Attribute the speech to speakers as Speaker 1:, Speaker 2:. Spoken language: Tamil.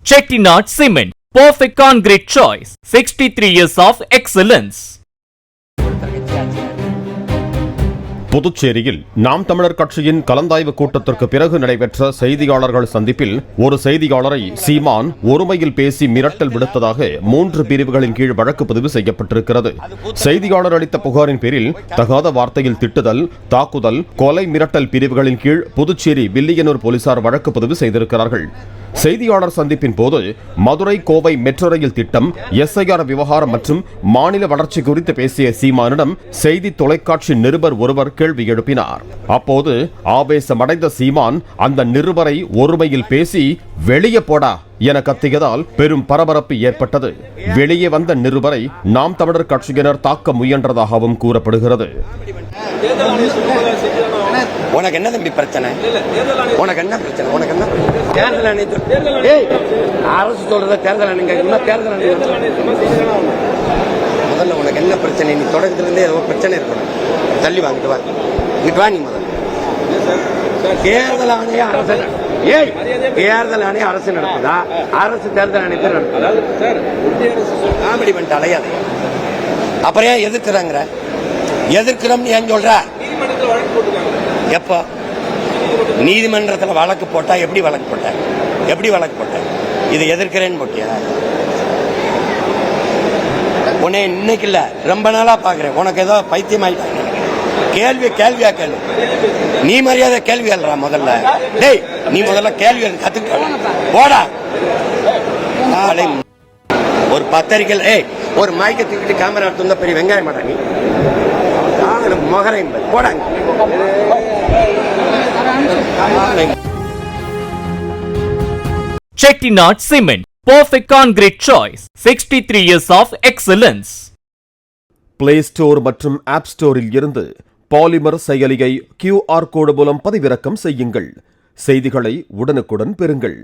Speaker 1: Chettinad Cement, perfect concrete choice. 63 years of excellence.
Speaker 2: புதுச்சேரியில் நாம் தமிழர் கட்சியின் கலந்தாய்வு கூட்டத்திற்கு பிறகு நடைபெற்ற செய்தியாளர்கள் சந்திப்பில் ஒரு செய்தியாளரை சீமான் ஒருமையில் பேசி மிரட்டல் விடுத்ததாக 3 பிரிவுகளின் கீழ் வழக்கு பதிவு செய்யப்பட்டிருக்கிறது. செய்தியாளர் அளித்த புகாரின் பேரில் தகாத வார்த்தையில் திட்டுதல், தாக்குதல், கொலை மிரட்டல் பிரிவுகளின் கீழ் புதுச்சேரி வில்லியனூர் போலீசார் வழக்கு பதிவு செய்திருக்கிறார்கள். செய்தியாளர் சந்திப்பின் போது மதுரை கோவை மெட்ரோ ரயில் திட்டம், SIR விவகாரம் மற்றும் மாநில வளர்ச்சி குறித்து பேசிய சீமானிடம் செய்தி தொலைக்காட்சி நிருபர் ஒருவர் கேள்வி எழுப்பினார். அப்போது ஆவேசமடைந்த சீமான் அந்த நிருபரை ஒருமையில் பேசி வெளியே போடா என கத்தியதால் பெரும் பரபரப்பு ஏற்பட்டது. வெளியே வந்த நிருபரை நாம் தமிழர் கட்சியினர் தாக்க முயன்றதாகவும் கூறப்படுகிறது.
Speaker 3: உனக்கு என்ன தம்பி பிரச்சனை? உனக்கு என்ன பிரச்சனை? உனக்கு என்ன தேர்தல் ஆணையம் அரசு சொல்றத தேர்தல் ஆணையம் தேர்தல் ஆணையம் முதல்ல உனக்கு என்ன பிரச்சனை? நீ தொடக்கத்திலிருந்தே ஏதோ பிரச்சனை இருக்கணும். தள்ளி வாங்கிட்டு வா, இங்கிட்டு வா. நீ முதல்ல தேர்தல் ஆணைய அரசு தேர்தல் ஆணைய அரசு நடத்துதா? அரசு தேர்தல் ஆணையத்தை நடத்துதா? காமெடி பண்ணிட்டு அலையாத. அப்புறம் ஏன் எதிர்க்கிறாங்க? எதிர்க்கிறோம்னு ஏன் சொல்ற? எப்ப நீதிமன்றத்தில் வழக்கு போட்டா? எப்படி வழக்கு போட்ட? எப்படி வழக்கு போட்ட? இதை எதிர்க்கிறேன்னு போட்டியா? உன்னை இன்னைக்கு இல்ல, ரொம்ப நாளா பாக்குறேன். உனக்கு ஏதோ பைத்தியம் ஆயிட்டாங்க. கேள்வியா கேள்வி. நீ மரியாதை கேள்வி எழுறா முதல்ல. டேய், நீ முதல்ல கேள்வி கத்துக்க போடா. ஒரு பத்திரிகை ஒரு மைக்க தூக்கிட்டு கேமரா எடுத்து பெரிய வெங்காயம் மாட்டாங்க மொகரை போடாங்க.
Speaker 1: Chettinad Cement, perfect concrete choice. 63 years of excellence.
Speaker 2: Play store மற்றும் ஆப் ஸ்டோரில் இருந்து பாலிமர் செயலியை QR கோடு மூலம் பதிவிறக்கம் செய்யுங்கள். செய்திகளை உடனுக்குடன் பெறுங்கள்.